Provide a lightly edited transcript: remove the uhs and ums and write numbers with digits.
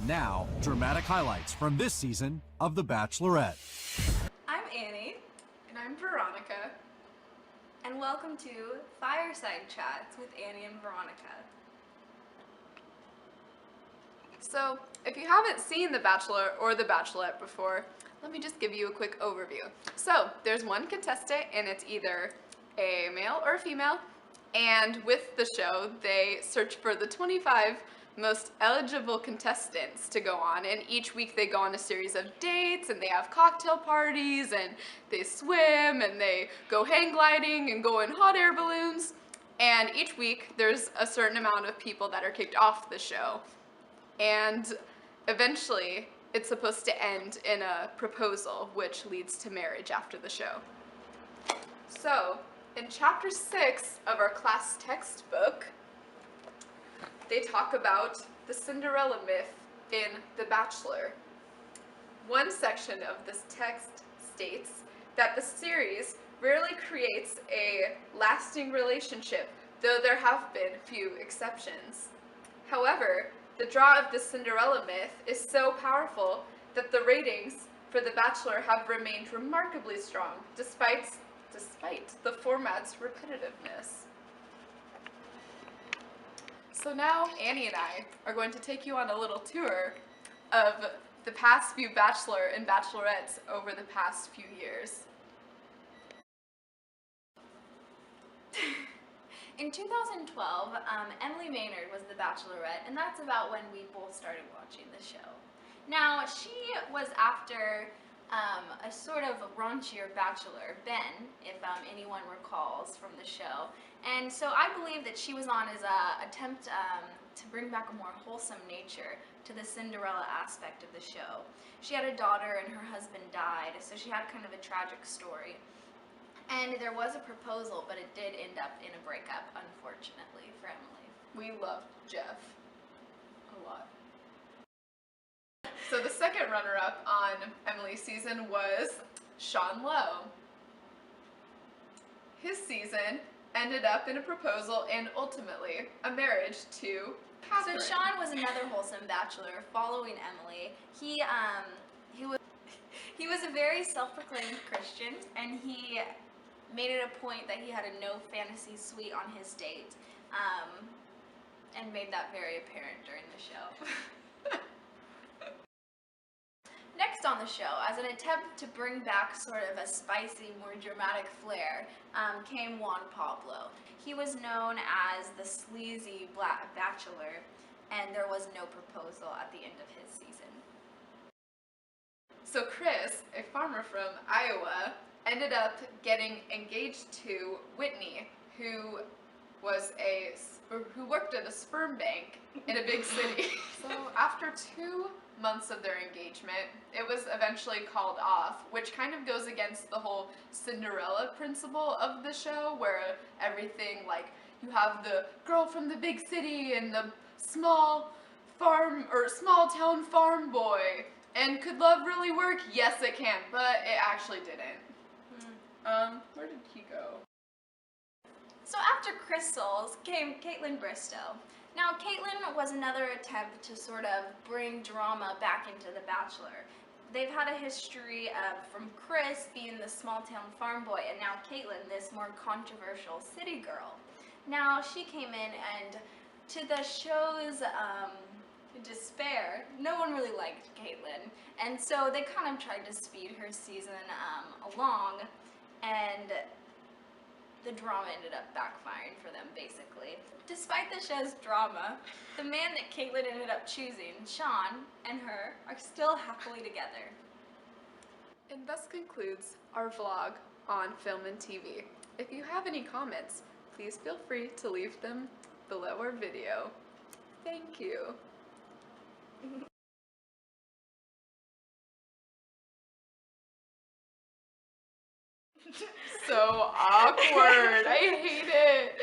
Now, dramatic highlights from this season of The Bachelorette. I'm Annie. And I'm Veronica. And welcome to Fireside Chats with Annie and Veronica. So, if you haven't seen The Bachelor or The Bachelorette before, let me just give you a quick overview. So, there's one contestant, and it's either a male or a female, and with the show, they search for the 25 most eligible contestants to go on, and each week they go on a series of dates, and they have cocktail parties, and they swim, and they go hang gliding, and go in hot air balloons, and each week there's a certain amount of people that are kicked off the show, and eventually it's supposed to end in a proposal, which leads to marriage after the show. So, in chapter 6 of our class textbook, they talk about the Cinderella myth in The Bachelor. One section of this text states that the series rarely creates a lasting relationship, though there have been few exceptions. However, the draw of the Cinderella myth is so powerful that the ratings for The Bachelor have remained remarkably strong, despite the format's repetitiveness. So now Annie and I are going to take you on a little tour of the past few Bachelor and Bachelorettes over the past few years. In 2012, Emily Maynard was the Bachelorette, and that's about when we both started watching the show. Now, she was after a sort of raunchier bachelor, Ben, if anyone recalls from the show. And so I believe that she was on as an attempt to bring back a more wholesome nature to the Cinderella aspect of the show. She had a daughter and her husband died, so she had kind of a tragic story. And there was a proposal, but it did end up in a breakup, unfortunately, for Emily. We loved Jeff a lot. So the second runner-up on Emily's season was Sean Lowe. His season ended up in a proposal and ultimately a marriage to Catherine. So Sean was another wholesome bachelor following Emily. He was a very self-proclaimed Christian, and he made it a point that he had a no fantasy suite on his date, and made that very apparent during the show. Next on the show, as an attempt to bring back sort of a spicy, more dramatic flair, came Juan Pablo. He was known as the sleazy black bachelor, and there was no proposal at the end of his season. So Chris, a farmer from Iowa, ended up getting engaged to Whitney, who worked at a sperm bank in a big city. So after 2 months of their engagement, it was eventually called off, which kind of goes against the whole Cinderella principle of the show, where everything, like, you have the girl from the big city and the small town farm boy. And could love really work? Yes, it can, but it actually didn't. Where did he go? So after Crystal's came Caitlin Bristow. Now, Caitlin was another attempt to sort of bring drama back into The Bachelor. They've had a history from Chris being the small-town farm boy, and now Caitlin, this more controversial city girl. Now, she came in, and to the show's despair, no one really liked Caitlin, and so they kind of tried to speed her season along, and the drama ended up backfiring for them, basically. Despite the show's drama, the man that Caitlin ended up choosing, Sean, and her are still happily together. And thus concludes our vlog on film and TV. If you have any comments, please feel free to leave them below our video. Thank you. So awkward. I hate it.